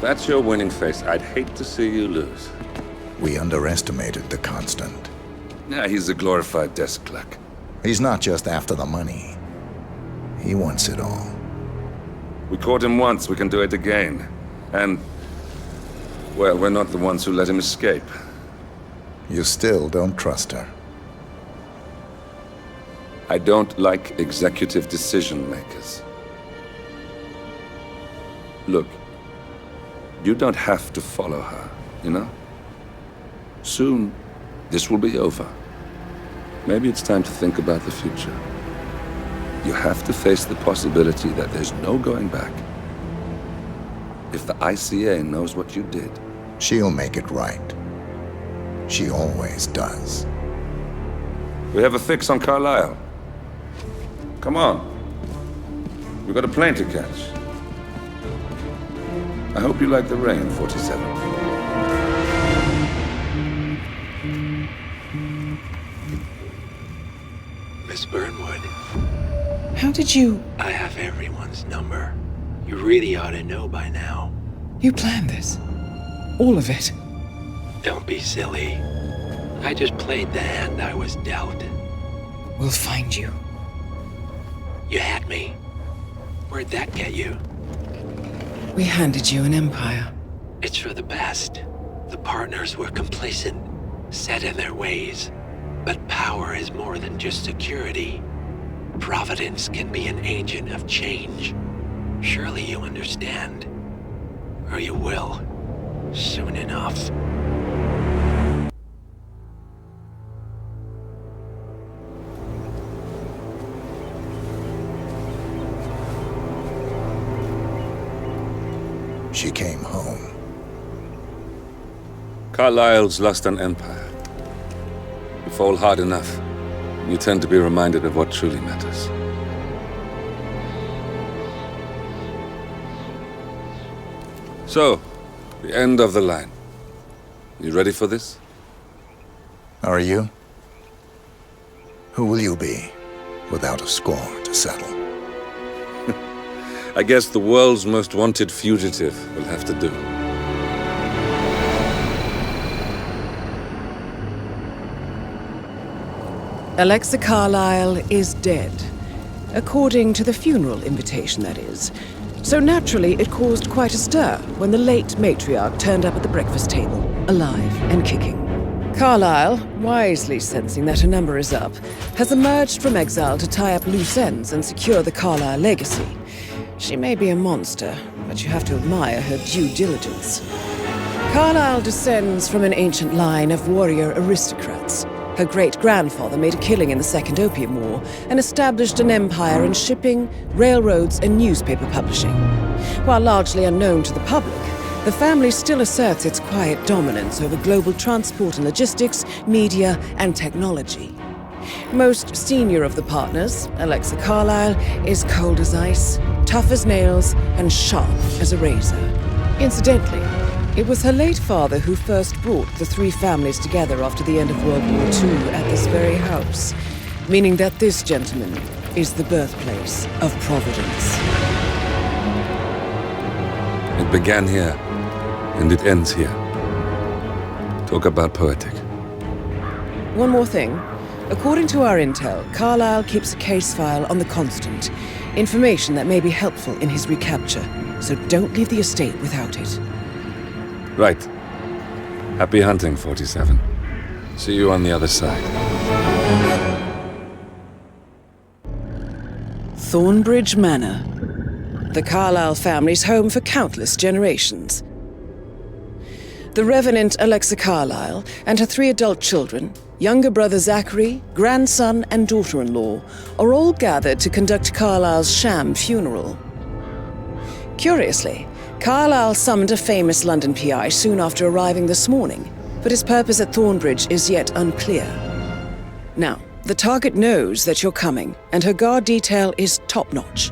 that's your winning face, I'd hate to see you lose. We underestimated the Constant. Yeah, he's a glorified desk clerk. He's not just after the money. He wants it all. We caught him once, we can do it again. And, well, we're not the ones who let him escape. You still don't trust her. I don't like executive decision makers. Look, you don't have to follow her, you know? Soon, this will be over. Maybe it's time to think about the future. You have to face the possibility that there's no going back. If the ICA knows what you did, She'll make it right. She always does. we have a fix on Carlisle. Come on. We've got a plane to catch. I hope you like the rain, 47. Miss Burnwood, How did you... I have everyone's number. You really ought to know by now. You planned this? All of it? Don't be silly. I just played the hand I was dealt. We'll find you. You had me. Where'd that get you? We handed you an empire. It's for the best. The partners were complacent, set in their ways. But power is more than just security. Providence can be an agent of change. Surely you understand. Or you will. Soon enough. She came home. Carlisle's lost an empire. You fall hard enough, you tend to be reminded of what truly matters. So, the end of the line. You ready for this? Are you? Who will you be, without a score to settle? I guess the world's most wanted fugitive will have to do. Alexa Carlisle is dead. According to the funeral invitation, that is. So naturally, it caused quite a stir when the late matriarch turned up at the breakfast table, alive and kicking. Carlisle, wisely sensing that her number is up, has emerged from exile to tie up loose ends and secure the Carlisle legacy. She may be a monster, but you have to admire her due diligence. Carlisle descends from an ancient line of warrior aristocrats. Her great-grandfather made a killing in the Second Opium War and established an empire in shipping, railroads, and newspaper publishing. While largely unknown to the public, the family still asserts its quiet dominance over global transport and logistics, media, and technology. Most senior of the partners, Alexa Carlisle, is cold as ice, tough as nails, and sharp as a razor. Incidentally, it was her late father who first brought the three families together after the end of World War II at this very house, meaning that this gentleman is the birthplace of Providence. It began here, and it ends here. Talk about poetic. One more thing. According to our intel, Carlisle keeps a case file on the Constant. Information that may be helpful in his recapture, so don't leave the estate without it. Right. Happy hunting, 47. See you on the other side. Thornbridge Manor. The Carlisle family's home for countless generations. The Revenant Alexa Carlisle and her 3 adult children, younger brother Zachary, grandson, and daughter-in-law, are all gathered to conduct Carlisle's sham funeral. Curiously, Carlisle summoned a famous London PI soon after arriving this morning, but his purpose at Thornbridge is yet unclear. Now, the target knows that you're coming, and her guard detail is top-notch.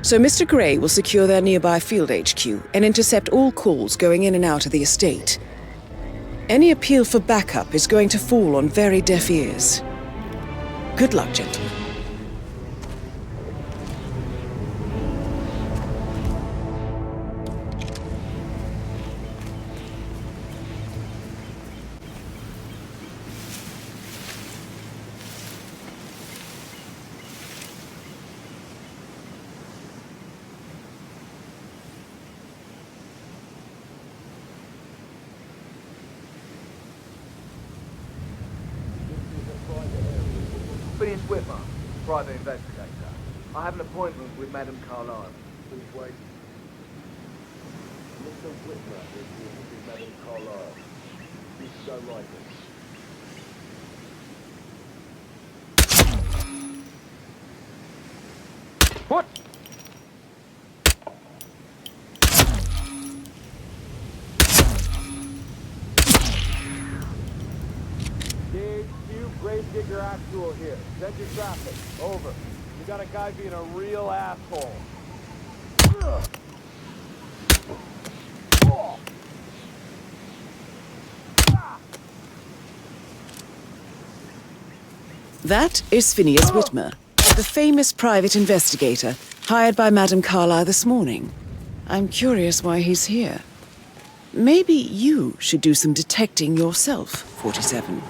So Mr. Gray will secure their nearby field HQ and intercept all calls going in and out of the estate. Any appeal for backup is going to fall on very deaf ears. Good luck, gentlemen. Phineas Whitmer, private investigator. I have an appointment with Madame Carlyle. Please wait. Mr. Whitmer is here to see Madame Carlyle. Please go right in. What? Gauge, Q, Gravedigger Actual here. Send your traffic. Over. You got a guy being a real asshole. That is Phineas Whitmer, the famous private investigator hired by Madame Carlyle this morning. I'm curious why he's here. Maybe you should do some detecting yourself, 47.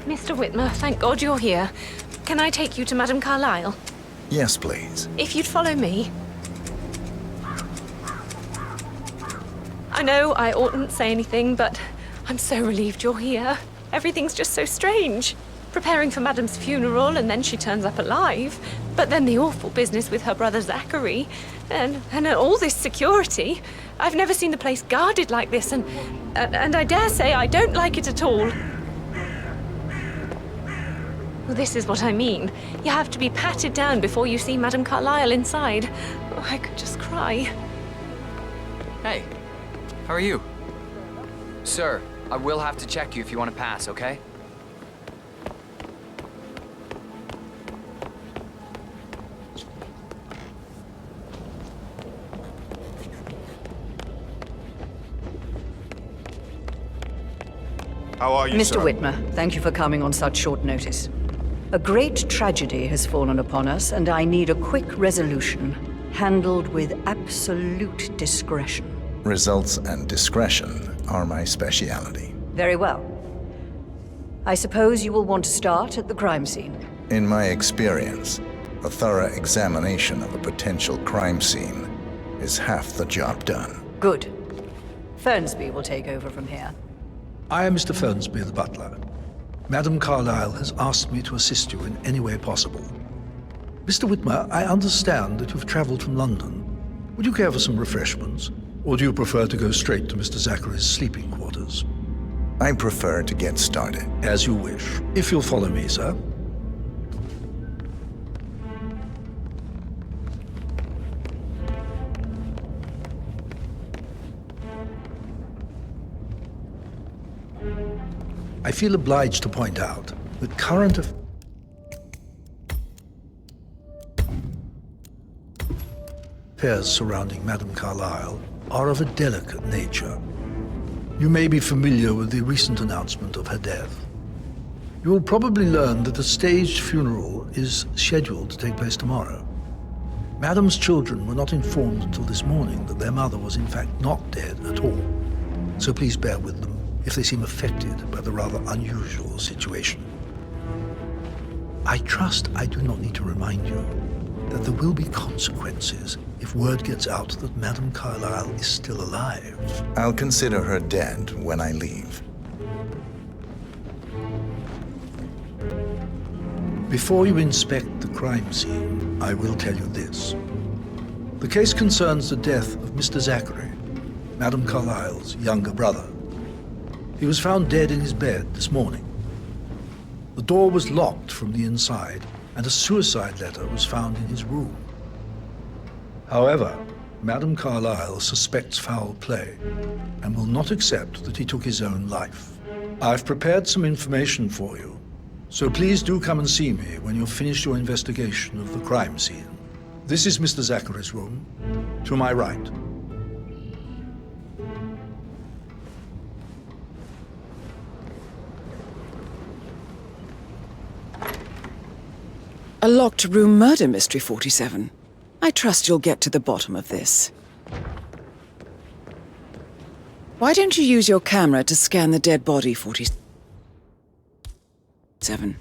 Mr. Whitmer, thank God you're here. Can I take you to Madame Carlyle? Yes, please. If you'd follow me. I know I oughtn't say anything, but I'm so relieved you're here. Everything's just so strange. Preparing for Madame's funeral, and then she turns up alive. But then the awful business with her brother Zachary, and all this security. I've never seen the place guarded like this, and I dare say I don't like it at all. Well, this is what I mean. You have to be patted down before you see Madame Carlyle inside. Oh, I could just cry. Hey, how are you? Sir, I will have to check you if you want to pass, okay? How are you, Mr. sir? Whitmer, thank you for coming on such short notice. A great tragedy has fallen upon us, and I need a quick resolution, handled with absolute discretion. Results and discretion are my speciality. Very well. I suppose you will want to start at the crime scene. In my experience, a thorough examination of a potential crime scene is half the job done. Good. Fernsby will take over from here. I am Mr. Fernsby, the butler. Madame Carlyle has asked me to assist you in any way possible. Mr. Whitmer, I understand that you've traveled from London. Would you care for some refreshments? Or do you prefer to go straight to Mr. Zachary's sleeping quarters? I prefer to get started. As you wish. If you'll follow me, sir. I feel obliged to point out that current affairs surrounding Madame Carlyle are of a delicate nature. You may be familiar with the recent announcement of her death. You will probably learn that a staged funeral is scheduled to take place tomorrow. Madame's children were not informed until this morning that their mother was in fact not dead at all. So please bear with them if they seem affected by the rather unusual situation. I trust I do not need to remind you that there will be consequences if word gets out that Madame Carlyle is still alive. I'll consider her dead when I leave. Before you inspect the crime scene, I will tell you this. The case concerns the death of Mr. Zachary, Madame Carlyle's younger brother. He was found dead in his bed this morning. The door was locked from the inside, and a suicide letter was found in his room. However, Madame Carlyle suspects foul play and will not accept that he took his own life. I've prepared some information for you, so please do come and see me when you've finished your investigation of the crime scene. This is Mr. Zachary's room, to my right. A locked room murder mystery, 47. I trust you'll get to the bottom of this. Why don't you use your camera to scan the dead body, 47?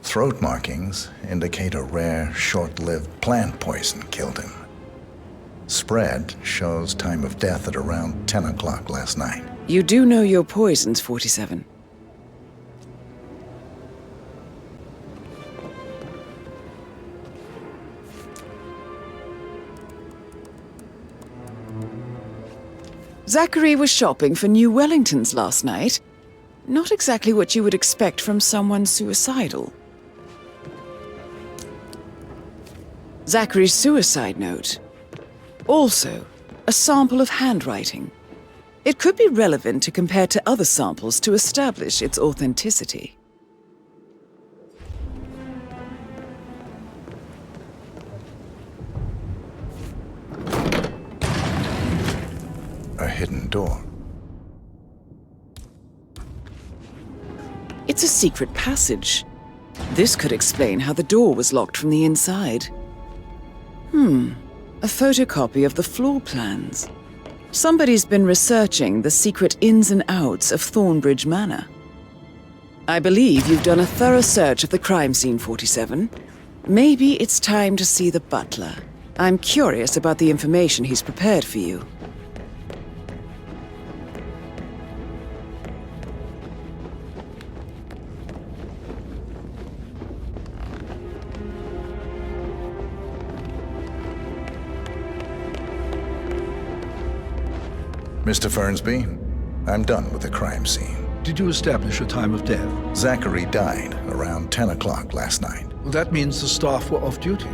Throat markings indicate a rare, short-lived plant poison killed him. Spread shows time of death at around 10 o'clock last night. You do know your poisons, 47. Zachary was shopping for new Wellingtons last night. Not exactly what you would expect from someone suicidal. Zachary's suicide note. Also, a sample of handwriting. It could be relevant to compare to other samples to establish its authenticity. A hidden door. It's a secret passage. This could explain how the door was locked from the inside. A photocopy of the floor plans. Somebody's been researching the secret ins and outs of Thornbridge Manor. I believe you've done a thorough search of the crime scene, 47. Maybe it's time to see the butler. I'm curious about the information he's prepared for you. Mr. Fernsby, I'm done with the crime scene. Did you establish a time of death? Zachary died around 10 o'clock last night. Well, that means the staff were off duty.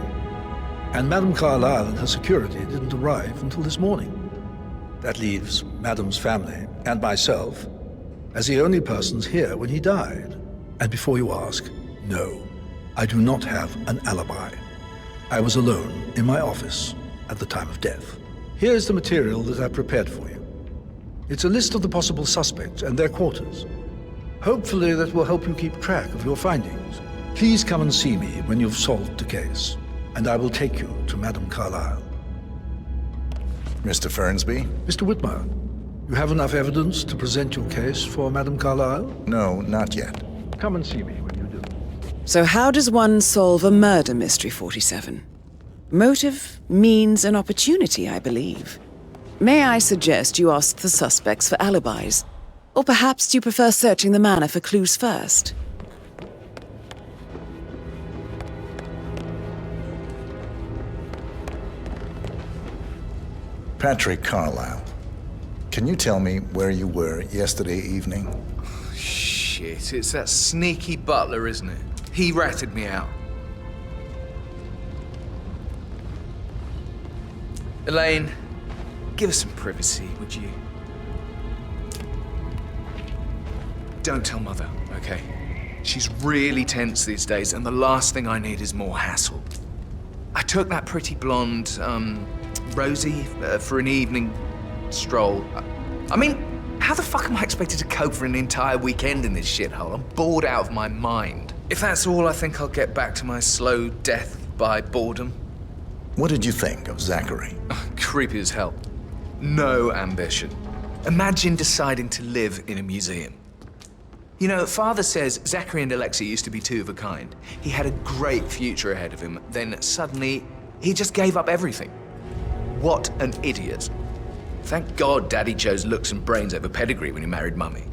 And Madame Carlyle and her security didn't arrive until this morning. That leaves Madame's family and myself as the only persons here when he died. And before you ask, no, I do not have an alibi. I was alone in my office at the time of death. Here's the material that I prepared for you. It's a list of the possible suspects and their quarters. Hopefully that will help you keep track of your findings. Please come and see me when you've solved the case, and I will take you to Madame Carlyle. Mr. Fernsby? Mr. Whitmer, you have enough evidence to present your case for Madame Carlyle? No, not yet. Come and see me when you do. So how does one solve a murder mystery, 47? Motive, means, and opportunity, I believe. May I suggest you ask the suspects for alibis? Or perhaps you prefer searching the manor for clues first? Patrick Carlyle, can you tell me where you were yesterday evening? Shit, it's that sneaky butler, isn't it? He ratted me out. Elaine, give us some privacy, would you? Don't tell Mother, okay? She's really tense these days, and the last thing I need is more hassle. I took that pretty blonde, Rosie, for an evening stroll. I mean, how the fuck am I expected to cope for an entire weekend in this shithole? I'm bored out of my mind. If that's all, I think I'll get back to my slow death by boredom. What did you think of Zachary? Creepy as hell. No ambition. Imagine deciding to live in a museum. You know, Father says Zachary and Alexei used to be two of a kind. He had a great future ahead of him, then suddenly, he just gave up everything. What an idiot. Thank God Daddy chose looks and brains over pedigree when he married Mummy.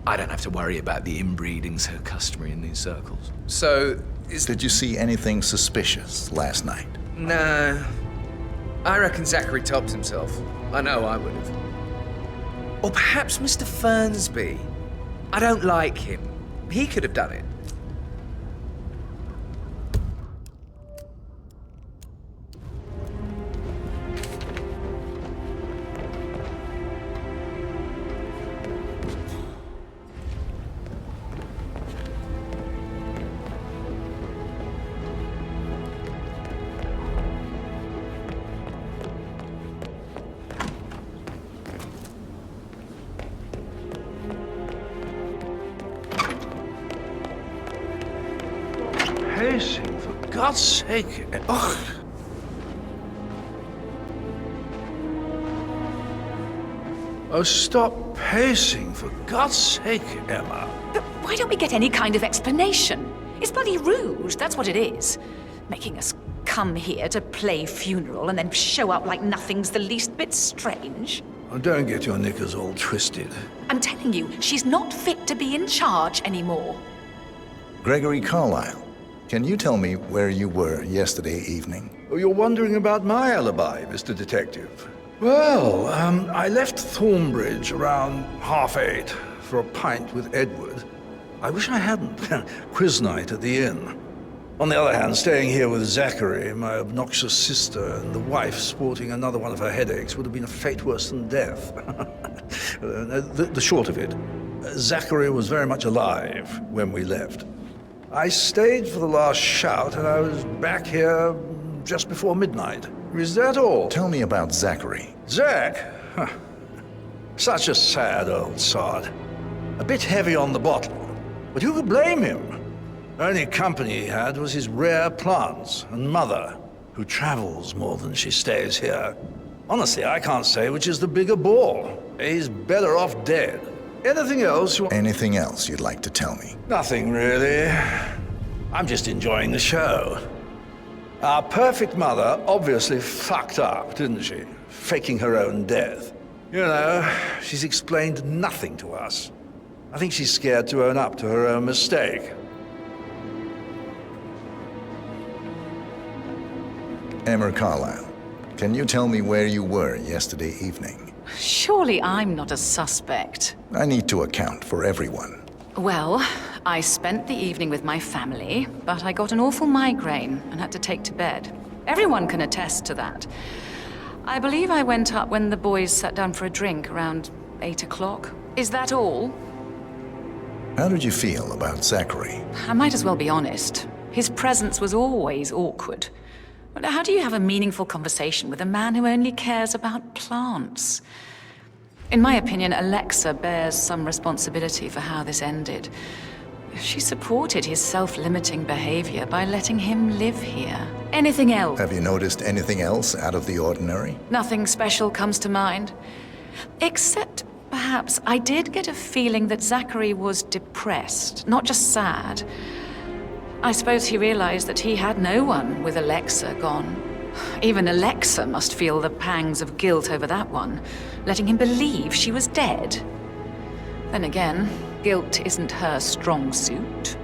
I don't have to worry about the inbreeding so customary in these circles. So, Did you see anything suspicious last night? No. I reckon Zachary topped himself. I know I would have. Or perhaps Mr. Fernsby. I don't like him. He could have done it. pacing, for God's sake. Ugh. Oh, stop pacing, for God's sake, Emma. But why don't we get any kind of explanation? It's bloody rude, that's what it is. Making us come here to play funeral and then show up like nothing's the least bit strange. Oh, don't get your knickers all twisted. I'm telling you, she's not fit to be in charge anymore. Gregory Carlyle, can you tell me where you were yesterday evening? Oh, you're wondering about my alibi, Mr. Detective. Well, I left Thornbridge around 8:30 for a pint with Edward. I wish I hadn't. Quiz night at the inn. On the other hand, staying here with Zachary, my obnoxious sister, and the wife sporting another one of her headaches would have been a fate worse than death. The short of it, Zachary was very much alive when we left. I stayed for the last shout, and I was back here just before midnight. Is that all? Tell me about Zachary. Zach? Huh. Such a sad old sod. A bit heavy on the bottle, but who could blame him? Only company he had was his rare plants and mother, who travels more than she stays here. Honestly, I can't say which is the bigger bore. He's better off dead. Anything else you... Anything else you'd like to tell me? Nothing, really. I'm just enjoying the show. Our perfect mother obviously fucked up, didn't she? Faking her own death. You know, she's explained nothing to us. I think she's scared to own up to her own mistake. Emma Carlyle, can you tell me where you were yesterday evening? Surely I'm not a suspect. I need to account for everyone. Well, I spent the evening with my family, but I got an awful migraine and had to take to bed. Everyone can attest to that. I believe I went up when the boys sat down for a drink around 8 o'clock. Is that all? How did you feel about Zachary? I might as well be honest. His presence was always awkward. But how do you have a meaningful conversation with a man who only cares about plants? In my opinion, Alexa bears some responsibility for how this ended. She supported his self-limiting behavior by letting him live here. Anything else? Have you noticed anything else out of the ordinary? Nothing special comes to mind. Except, perhaps, I did get a feeling that Zachary was depressed, not just sad. I suppose he realized that he had no one with Alexa gone. Even Alexa must feel the pangs of guilt over that one, letting him believe she was dead. Then again, guilt isn't her strong suit.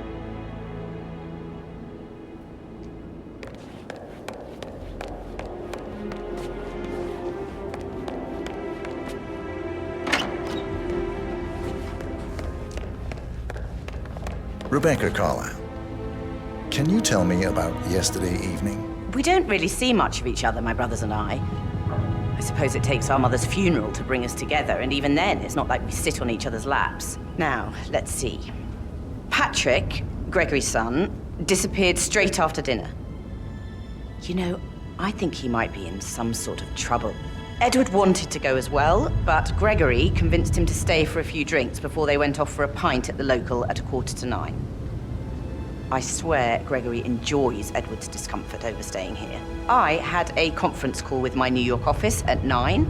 Rebecca Carlyle, can you tell me about yesterday evening? We don't really see much of each other, my brothers and I. I suppose it takes our mother's funeral to bring us together, and even then, it's not like we sit on each other's laps. Now, let's see. Patrick, Gregory's son, disappeared straight after dinner. You know, I think he might be in some sort of trouble. Edward wanted to go as well, but Gregory convinced him to stay for a few drinks before they went off for a pint at the local at 9:15. I swear Gregory enjoys Edward's discomfort over staying here. I had a conference call with my New York office at 9,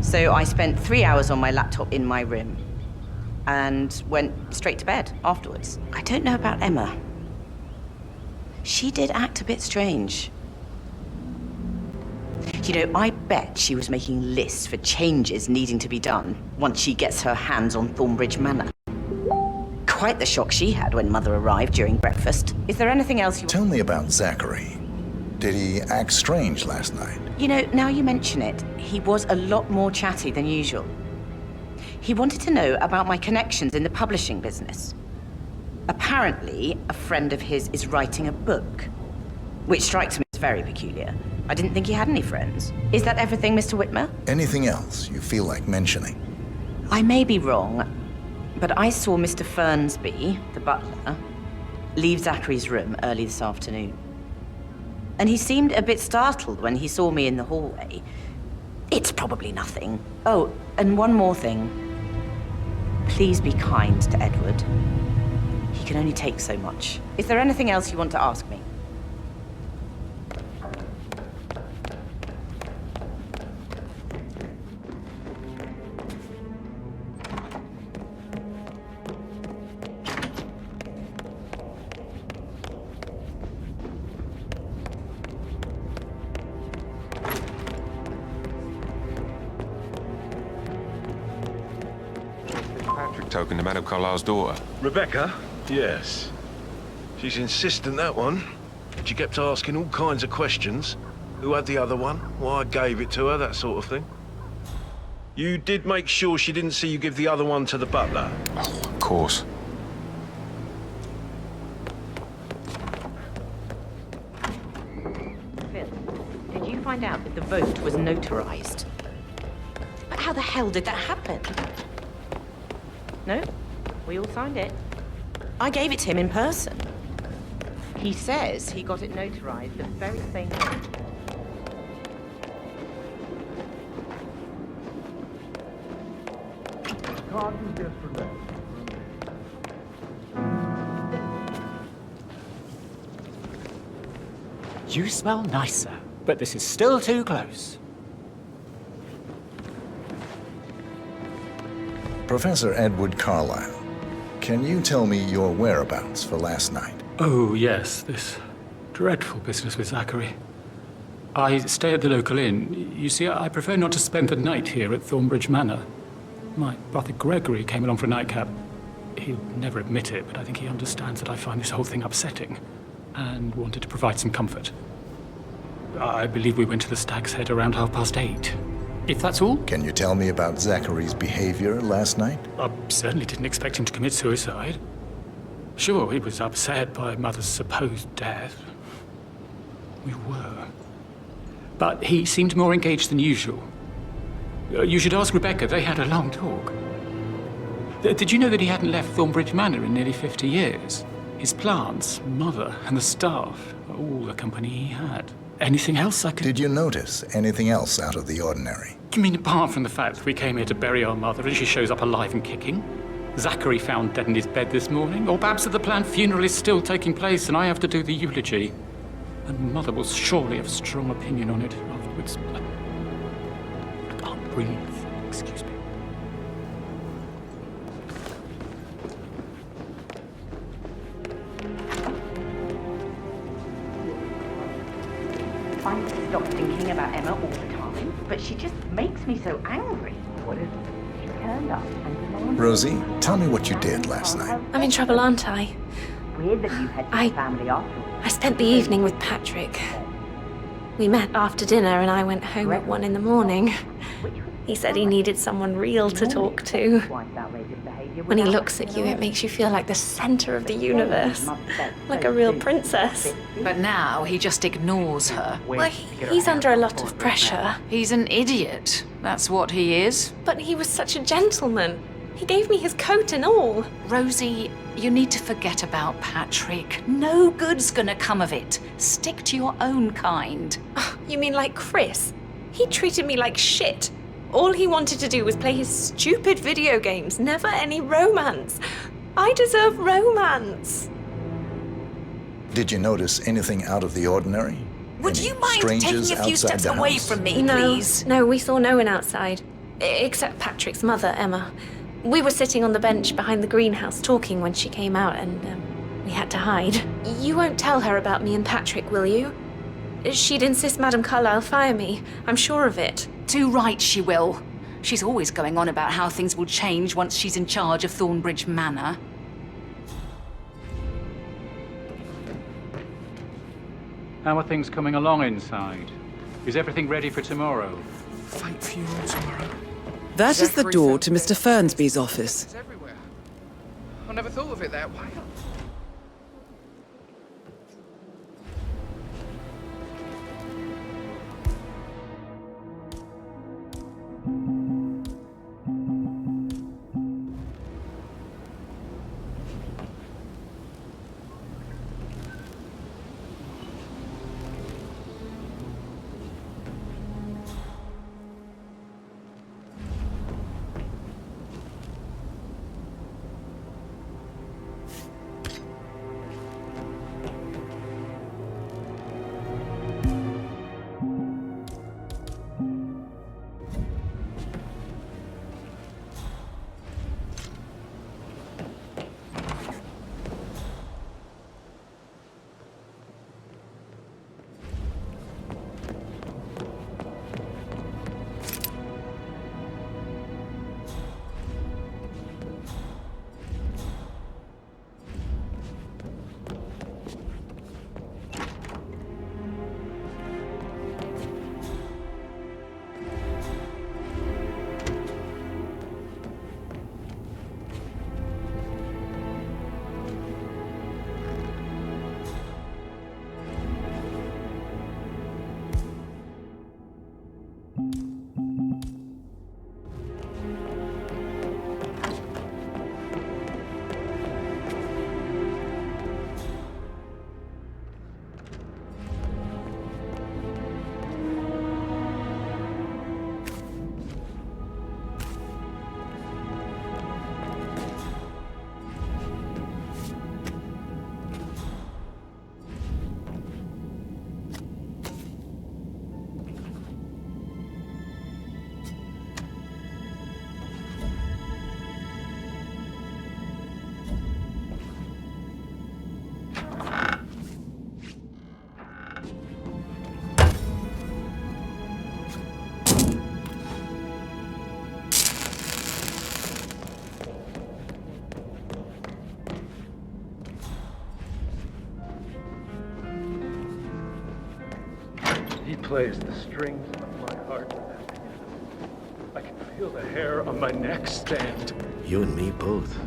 so I spent 3 hours on my laptop in my room and went straight to bed afterwards. I don't know about Emma. She did act a bit strange. You know, I bet she was making lists for changes needing to be done once she gets her hands on Thornbridge Manor. Quite the shock she had when Mother arrived during breakfast. Is there anything else you... Tell me about Zachary. Did he act strange last night? You know, now you mention it, he was a lot more chatty than usual. He wanted to know about my connections in the publishing business. Apparently, a friend of his is writing a book, which strikes me as very peculiar. I didn't think he had any friends. Is that everything, Mr. Whitmer? Anything else you feel like mentioning? I may be wrong, but I saw Mr. Fernsby, the butler, leave Zachary's room early this afternoon. And he seemed a bit startled when he saw me in the hallway. It's probably nothing. Oh, and one more thing. Please be kind to Edward. he can only take so much. Is there anything else you want to ask me? Patrick token to Madame Carlyle's daughter. Rebecca? Yes. She's insistent, that one. She kept asking all kinds of questions. Who had the other one? Why I gave it to her, that sort of thing. You did make sure she didn't see you give the other one to the butler? Oh, of course. Phil, did you find out that the vote was notarized? But how the hell did that happen? No? We all signed it. I gave it to him in person. He says he got it notarized the very same night. You smell nicer, but this is still too close. Professor Edward Carlyle, can you tell me your whereabouts for last night? Oh, yes, this dreadful business with Zachary. I stay at the local inn. You see, I prefer not to spend the night here at Thornbridge Manor. My brother Gregory came along for a nightcap. He'll never admit it, but I think he understands that I find this whole thing upsetting and wanted to provide some comfort. I believe we went to the Stag's Head around 8:30. If that's all? Can you tell me about Zachary's behavior last night? I certainly didn't expect him to commit suicide. Sure, he was upset by Mother's supposed death. We were. But he seemed more engaged than usual. You should ask Rebecca. They had a long talk. Did you know that he hadn't left Thornbridge Manor in nearly 50 years? His plants, Mother, and the staff were all the company he had. Anything else I could... Did you notice anything else out of the ordinary? You mean apart from the fact that we came here to bury our mother and she shows up alive and kicking? Zachary found dead in his bed this morning? Or perhaps that the planned funeral is still taking place and I have to do the eulogy? And Mother will surely have a strong opinion on it afterwards. I can't breathe. Excuse me. I stop thinking about Emma all the time, but she just makes me so angry. What is it? She turned up and demanded... Rosie, tell me what you did last night. I'm in trouble, aren't I? Weird that you had your family after. I spent the evening with Patrick. We met after dinner and I went home at 1 in the morning. He said he needed someone real to talk to. When he looks at you, it makes you feel like the center of the universe. Like a real princess. But now he just ignores her. Well, he's under a lot of pressure. He's an idiot. That's what he is. But he was such a gentleman. He gave me his coat and all. Rosie, you need to forget about Patrick. No good's gonna come of it. Stick to your own kind. You mean like Chris? He treated me like shit. All he wanted to do was play his stupid video games, never any romance. I deserve romance. Did you notice anything out of the ordinary? Would you mind taking a few steps away from me, please? No, we saw no one outside. Except Patrick's mother, Emma. We were sitting on the bench behind the greenhouse talking when she came out and we had to hide. You won't tell her about me and Patrick, will you? She'd insist Madame Carlyle fire me. I'm sure of it. Too right she will. She's always going on about how things will change once she's in charge of Thornbridge Manor. How are things coming along inside? Is everything ready for tomorrow? Fate funeral tomorrow. That is the door to Mr. Fernsby's office. It's everywhere. I never thought of it that way. plays the strings of my heart. I can feel the hair on my neck stand. You and me both.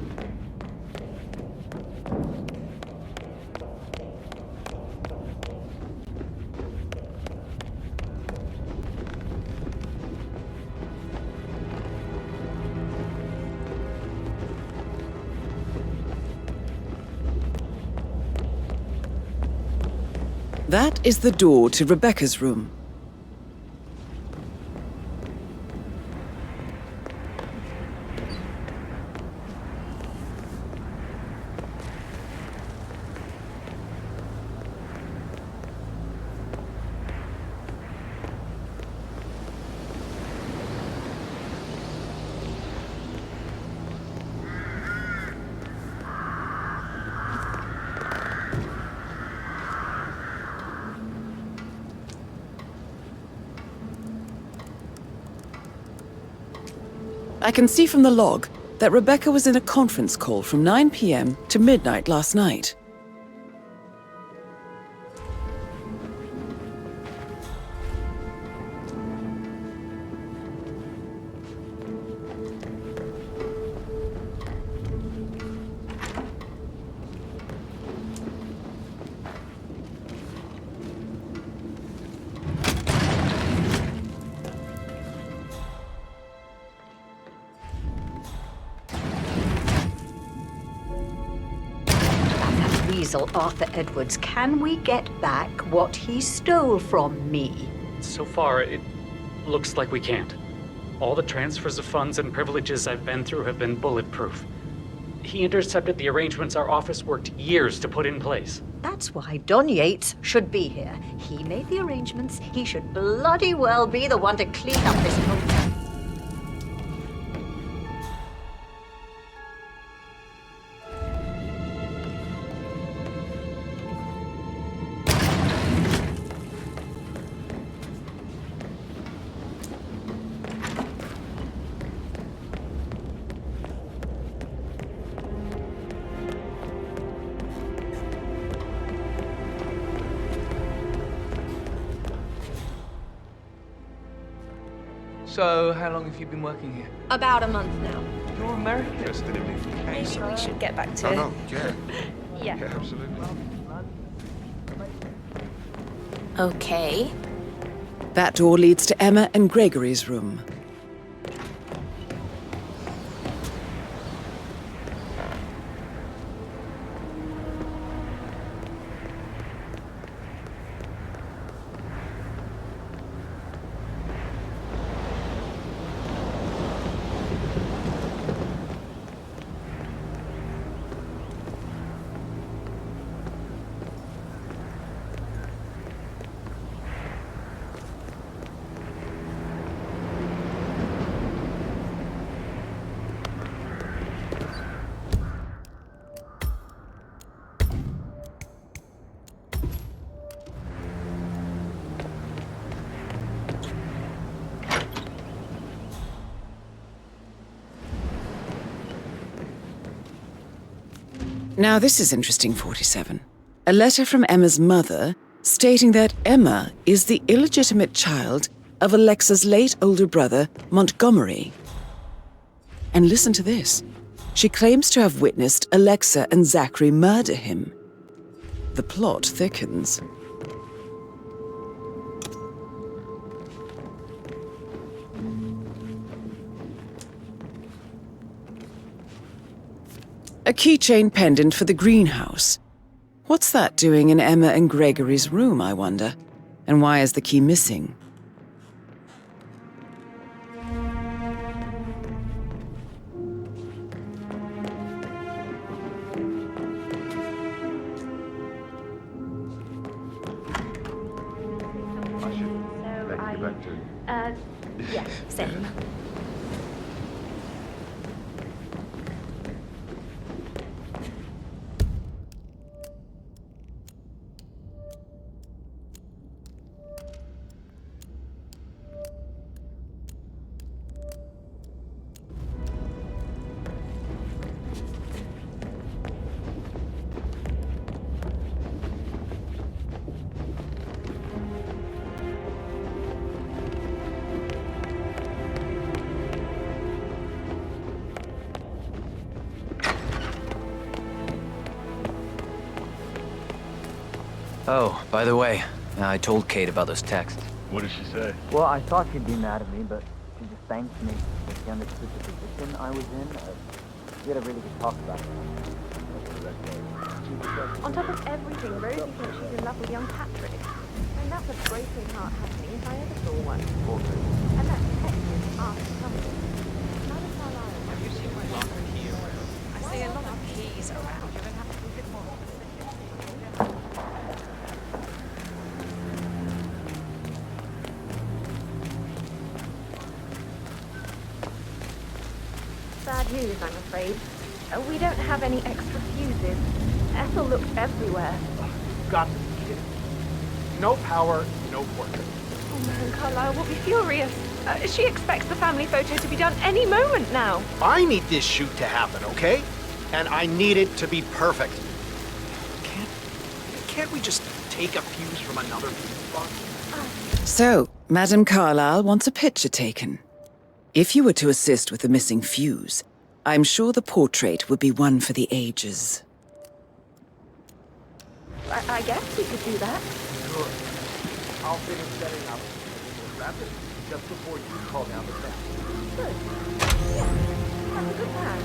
That is the door to Rebecca's room. I can see from the log that Rebecca was in a conference call from 9 p.m. to midnight last night. Weasel Arthur Edwards, can we get back what he stole from me? So far, it looks like we can't. All the transfers of funds and privileges I've been through have been bulletproof. He intercepted the arrangements our office worked years to put in place. That's why Don Yates should be here. He made the arrangements. He should bloody well be the one to clean up this whole thing. So, how long have you been working here? About a month now. You're American. Maybe we should get back to No, yeah. Yeah. Yeah, absolutely. Okay. That door leads to Emma and Gregory's room. Now this is interesting, 47. A letter from Emma's mother stating that Emma is the illegitimate child of Alexa's late older brother, Montgomery. And listen to this. She claims to have witnessed Alexa and Zachary murder him. The plot thickens. A keychain pendant for the greenhouse. What's that doing in Emma and Gregory's room, I wonder? And why is the key missing? Yeah, same. Oh, by the way, I told Kate about those texts. What did she say? Well, I thought she'd be mad at me, but she just thanked me when she understood the position I was in. We had a really good talk about it. On top of everything, Rosie thinks she's in love with young Patrick. I mean, that's a breaking heart happening if I ever saw one. And that's Texas after something. Have you seen my locker key around? I see a lot of keys around. You're gonna have to be a bit more Bad news, I'm afraid. We don't have any extra fuses. Ethel looked everywhere. Got to be kidding. No power, no portrait. Oh, Madam Carlyle will be furious. She expects the family photo to be done any moment now. I need this shoot to happen, okay? And I need it to be perfect. Can't we just take a fuse from another fuse box? So, Madam Carlyle wants a picture taken. If you were to assist with the missing fuse, I'm sure the portrait would be one for the ages. I guess we could do that. Good. I'll finish setting up. We'll wrap it just before you call down the staff. Good. Yeah, that's a good plan.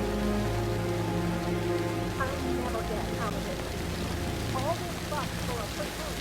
I'll never get out of it. All this fuss for a football.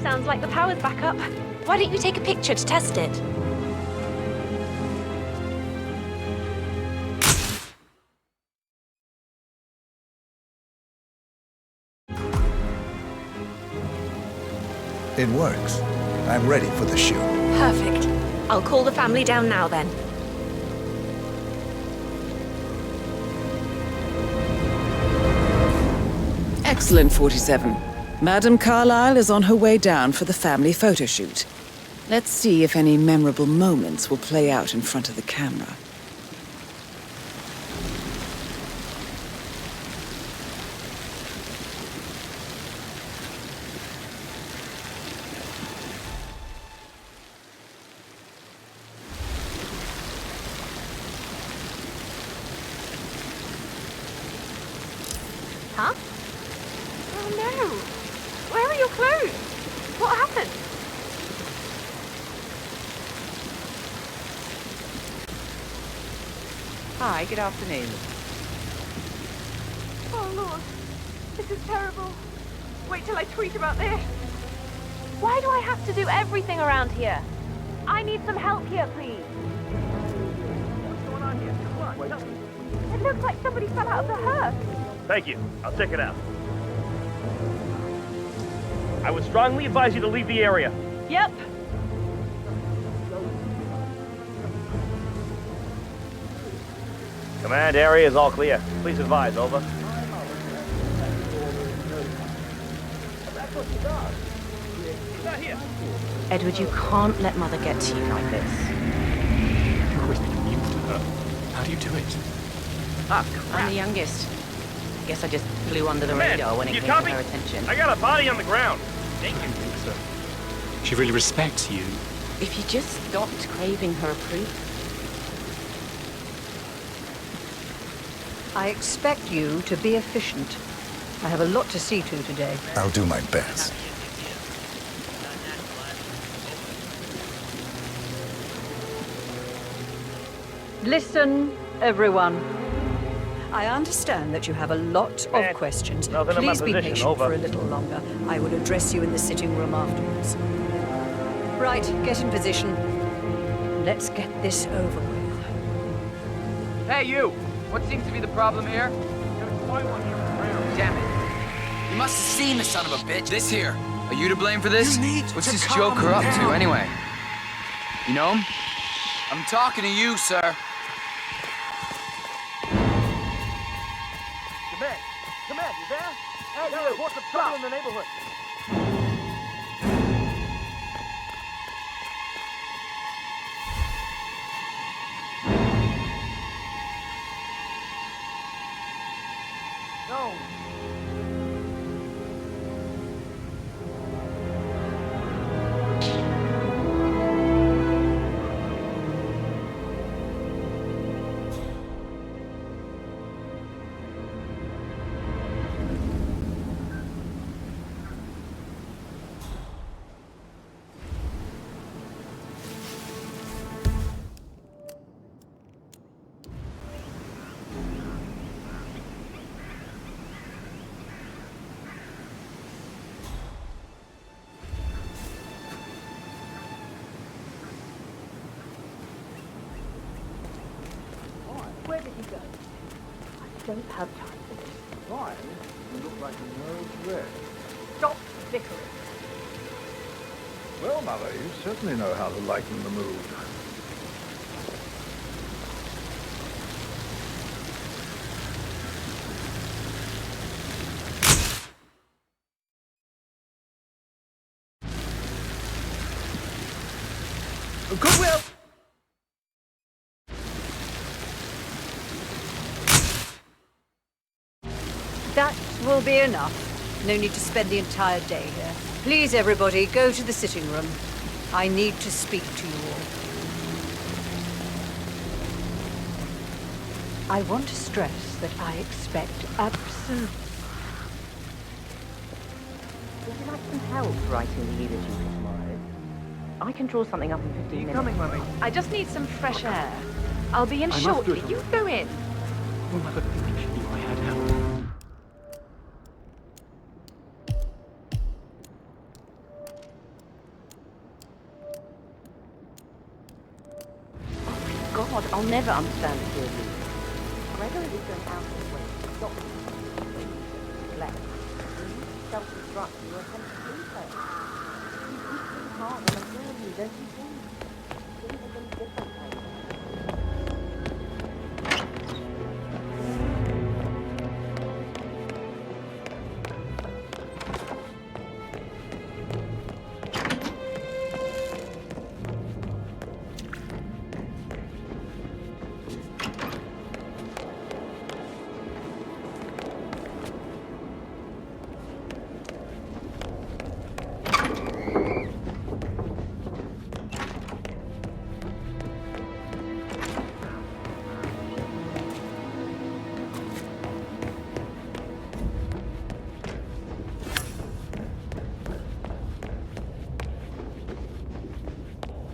Sounds like the power's back up. Why don't you take a picture to test it? It works. I'm ready for the shoot. Perfect. I'll call the family down now then. Excellent, 47. Madam Carlyle is on her way down for the family photo shoot. Let's see if any memorable moments will play out in front of the camera. Huh? Oh no! Where are your clothes? What happened? Hi, good afternoon. Oh Lord, this is terrible. Wait till I tweet about this. Why do I have to do everything around here? I need some help here, please. What's going on here? Come on, tell me. It looks like somebody fell out of the hearse. Thank you. I'll check it out. I would strongly advise you to leave the area. Yep. Command area is all clear. Please advise, over. Edward, you can't let Mother get to you like this. You've always been immune to her. How do you do it? Ah, I'm the youngest. I guess I just flew under the radar when it came to her attention. I got a body on the ground. Thank you. So, she really respects you. If you just stopped craving her approval. I expect you to be efficient. I have a lot to see to today. I'll do my best. Listen, everyone. I understand that you have a lot of questions. Please be patient for a little longer. I will address you in the sitting room afterwards. Right, get in position. Let's get this over with. Hey, you! What seems to be the problem here? Damn it. You must have seen the son of a bitch. This here. Are you to blame for this? What's this joker up to, anyway? You know him? I'm talking to you, sir. Command, you there? Hey, you! What's the trouble in the neighborhood? don't have time for this. Fine. You look like a nervous wreck. Stop bickering. Well, Mother, you certainly know how to lighten the mood. Goodwill! That will be enough. No need to spend the entire day here. Please, everybody, go to the sitting room. I need to speak to you all. I want to stress that I expect absolute... Would you like some help writing the eulogy for tomorrow? I can draw something up in 15 minutes. Coming, Mummy. I just need some fresh air. I'll be in I must shortly. do You go in. Oh, Mother, thank you. I had help. God, I'll never understand the two of you. Gregory is going out of his way to stop you. Left. Self-destruct, you attempt to do so. You equally hard and observe you, don't you think? Things are going different,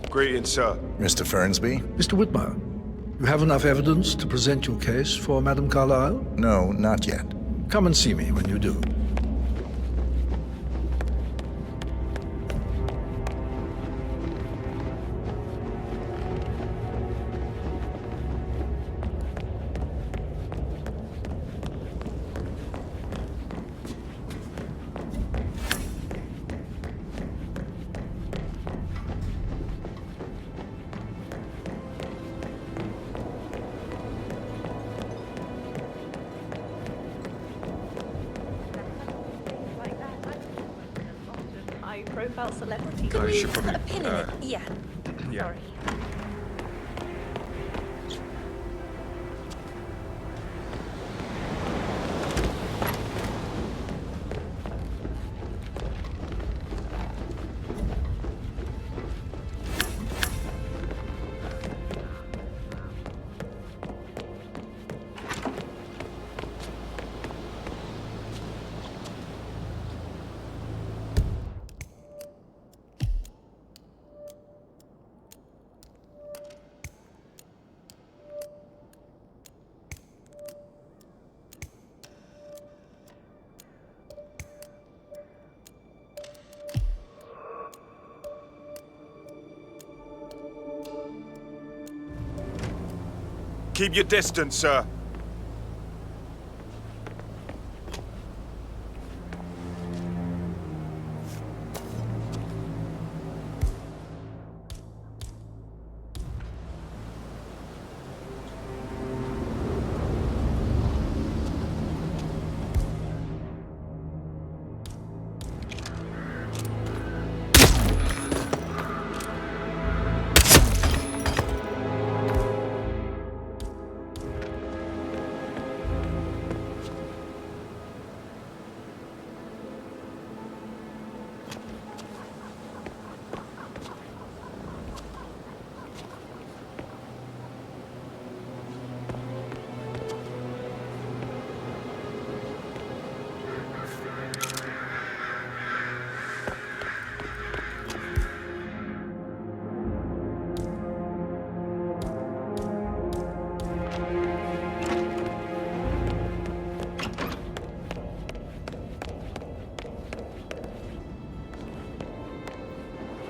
Greetings, sir. Mr. Fernsby? Mr. Whitmer, you have enough evidence to present your case for Madame Carlyle? No, not yet. Come and see me when you do. High-profile celebrity. Oh, you should probably... Put a pin in it. Yeah. Yeah. Sorry. Keep your distance, sir.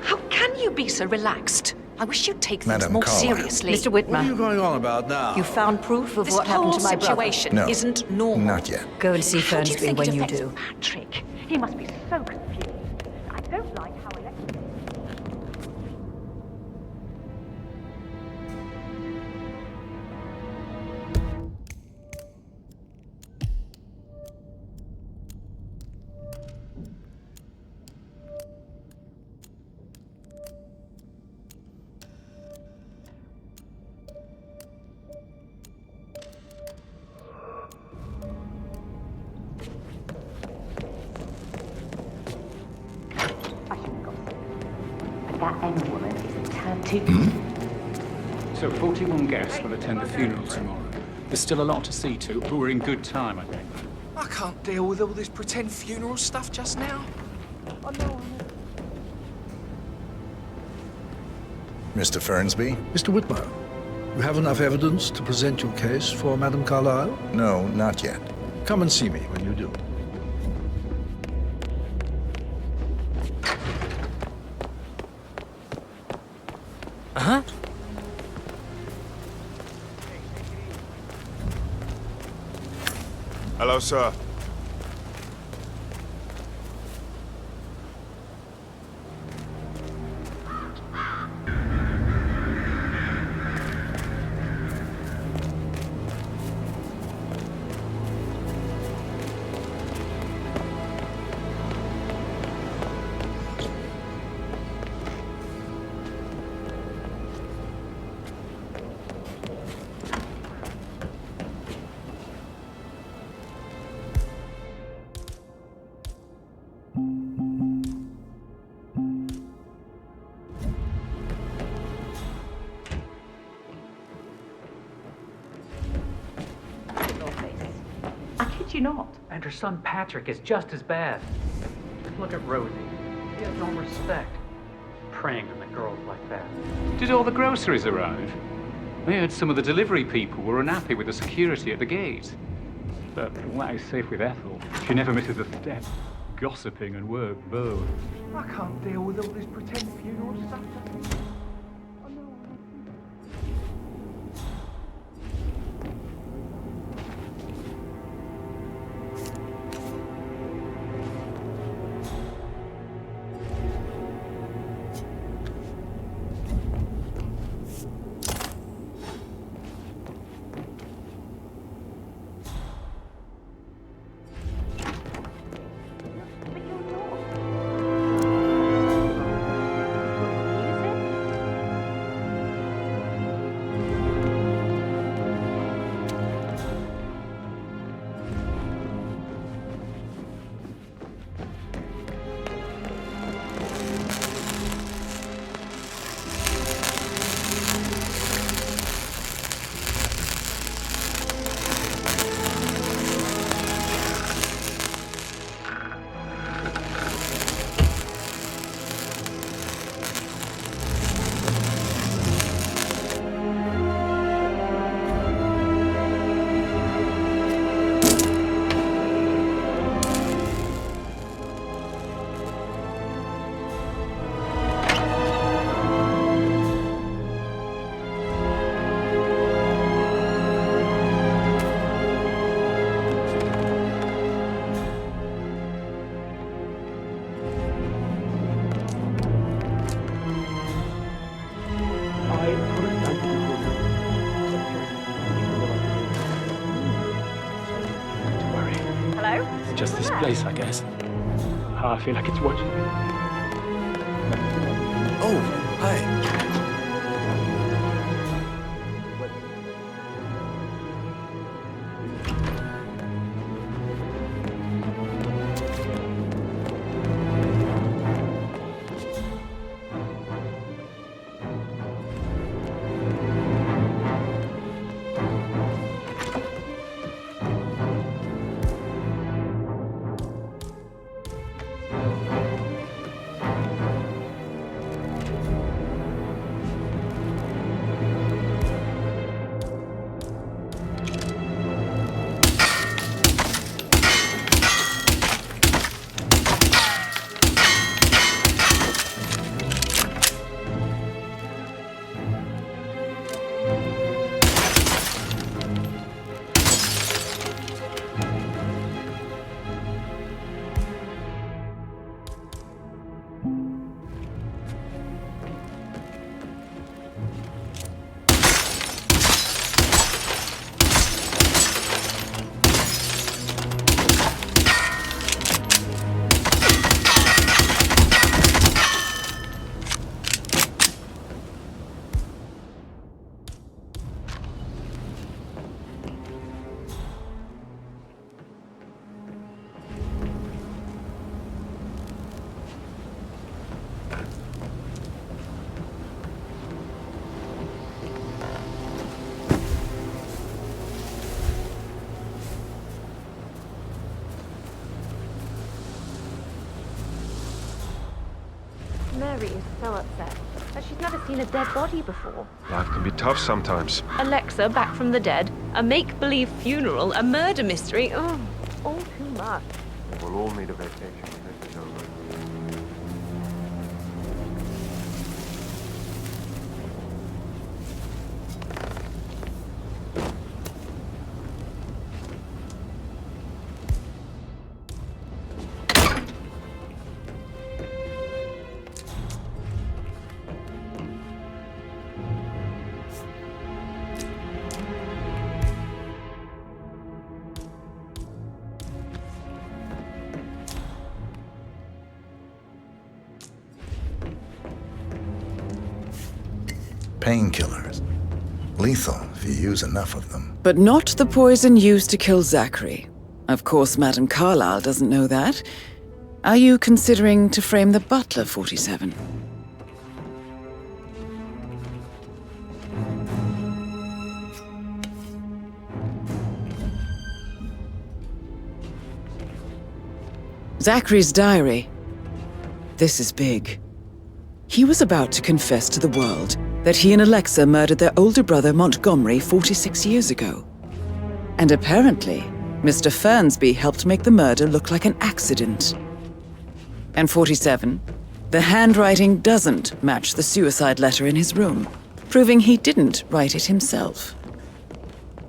How can you be so relaxed? I wish you'd take things Madam more Carlyle. seriously. Mr. What are you Whitmer, going on about now? you found proof of This what happened whole to my brother? situation No. isn't normal. Not yet. Go and see How do you Fernsby think when it you affects do. Patrick? He must be so confused. I don't like how Alexis... That Emma woman is a tad too... So 41 guests will attend the funeral tomorrow. There's still a lot to see to, but we're in good time, I think. I can't deal with all this pretend funeral stuff just now. Mr. Fernsby? Mr. Whitmer, you have enough evidence to present your case for Madam Carlyle? No, not yet. Come and see me when you do. Uh-huh. Hello, sir. You not. And her son Patrick is just as bad. Look at Rosie. She has no respect. Preying on the girls like that. Did all the groceries arrive? I heard some of the delivery people were unhappy with the security at the gate. But Wag's safe with Ethel. She never misses a step. Gossiping and work both. I can't deal with all this pretend funeral stuff. Just this place, I guess. I feel like it's watching me. Oh, hi. Mary is so upset. As she's never seen a dead body before. Life can be tough sometimes. Alexa back from the dead, a make-believe funeral, a murder mystery. Oh, all too much. We'll all need a vacation when this is over. Painkillers. Lethal if you use enough of them. But not the poison used to kill Zachary. Of course, Madame Carlyle doesn't know that. Are you considering to frame the butler, 47? Zachary's diary. This is big. He was about to confess to the world that he and Alexa murdered their older brother Montgomery 46 years ago. And apparently, Mr. Fernsby helped make the murder look like an accident. And 47, the handwriting doesn't match the suicide letter in his room, proving he didn't write it himself.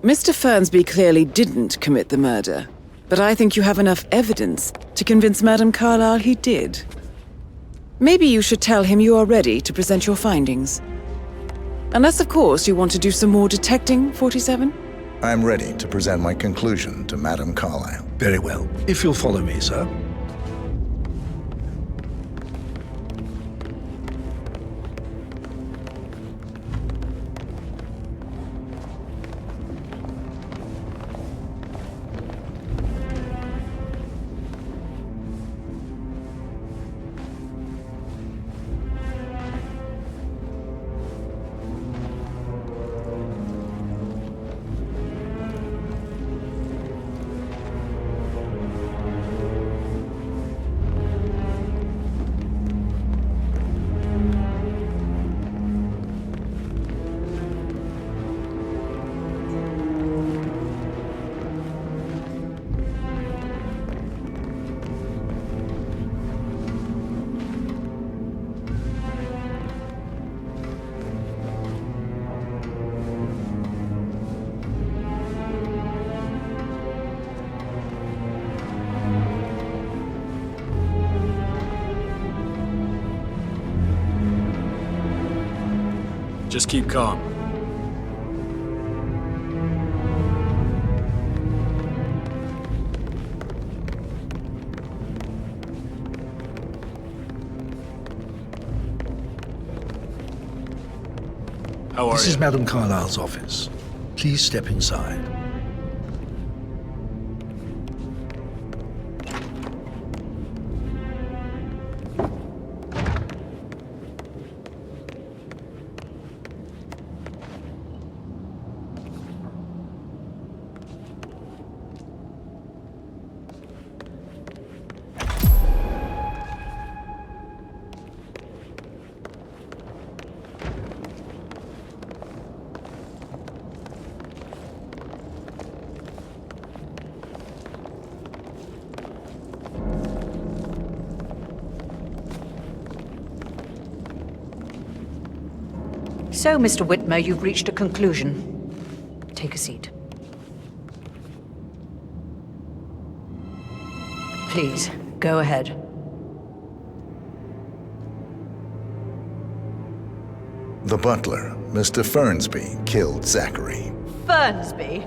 Mr. Fernsby clearly didn't commit the murder, but I think you have enough evidence to convince Madame Carlyle he did. Maybe you should tell him you are ready to present your findings. Unless, of course, you want to do some more detecting, 47? I'm ready to present my conclusion to Madame Carlyle. Very well. If you'll follow me, sir. Just keep calm. How are you? This is Madame Carlyle's office. Please step inside. So, Mr. Whitmer, you've reached a conclusion. Take a seat. Please, go ahead. The butler, Mr. Fernsby, killed Zachary. Fernsby?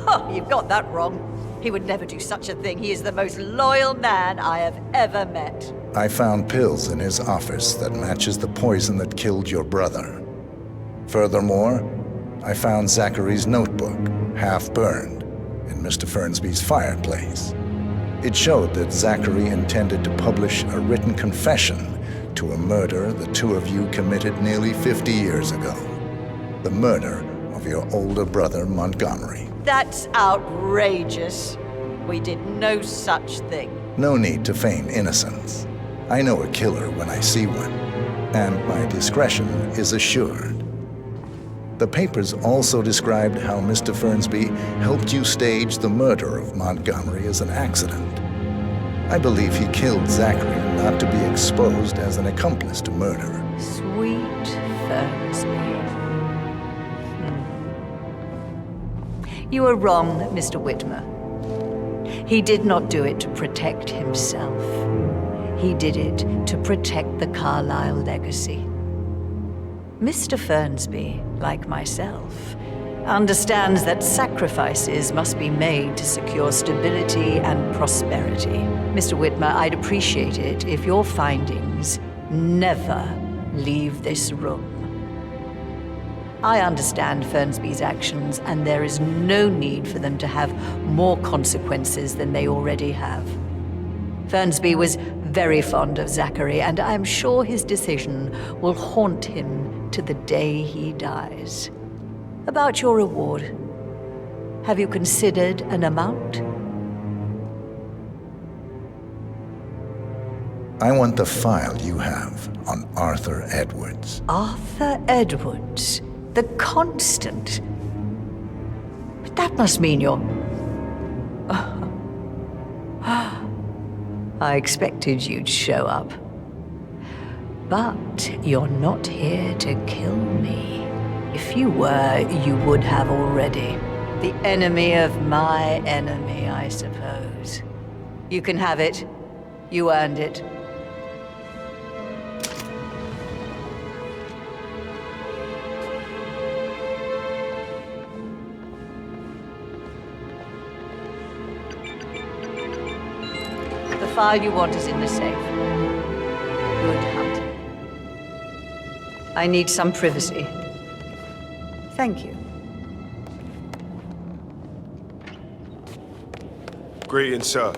Oh, you've got that wrong. He would never do such a thing. He is the most loyal man I have ever met. I found pills in his office that matches the poison that killed your brother. Furthermore, I found Zachary's notebook, half burned, in Mr. Fernsby's fireplace. It showed that Zachary intended to publish a written confession to a murder the two of you committed nearly 50 years ago. The murder of your older brother, Montgomery. That's outrageous. We did no such thing. No need to feign innocence. I know a killer when I see one, and my discretion is assured. The papers also described how Mr. Fernsby helped you stage the murder of Montgomery as an accident. I believe he killed Zachary not to be exposed as an accomplice to murder. Sweet Fernsby. You are wrong, Mr. Whitmer. He did not do it to protect himself. He did it to protect the Carlyle legacy. Mr. Fernsby, like myself, understands that sacrifices must be made to secure stability and prosperity. Mr. Whitmer, I'd appreciate it if your findings never leave this room. I understand Fernsby's actions, and there is no need for them to have more consequences than they already have. Fernsby was very fond of Zachary, and I'm sure his decision will haunt him to the day he dies. About your reward, have you considered an amount? I want the file you have on Arthur Edwards. Arthur Edwards, the Constant. But that must mean you're... I expected you'd show up. But you're not here to kill me. If you were, you would have already. The enemy of my enemy, I suppose. You can have it. You earned it. The file you want is in the safe. Good hunting. I need some privacy. Thank you. Greetings, sir.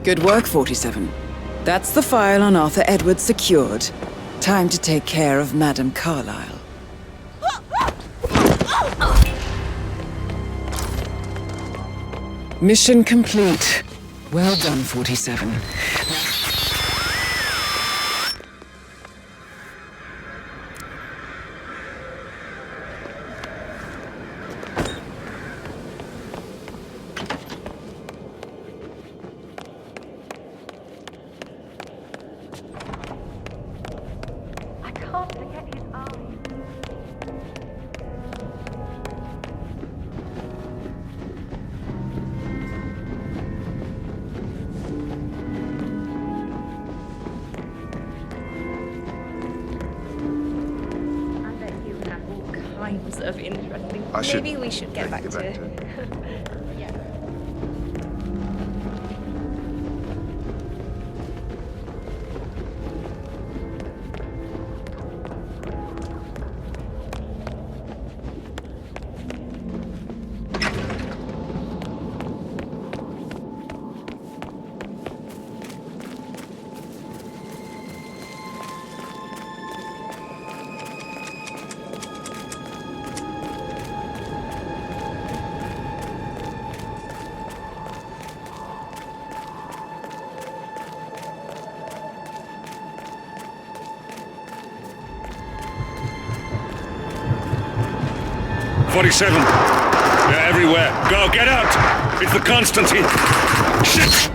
Good work, 47. That's the file on Arthur Edwards secured. Time to take care of Madame Carlyle. Mission complete. Well done, 47. Of interesting. Maybe we should get back to it. Yeah. They're everywhere. Go, get out! It's the Constantine! Shit!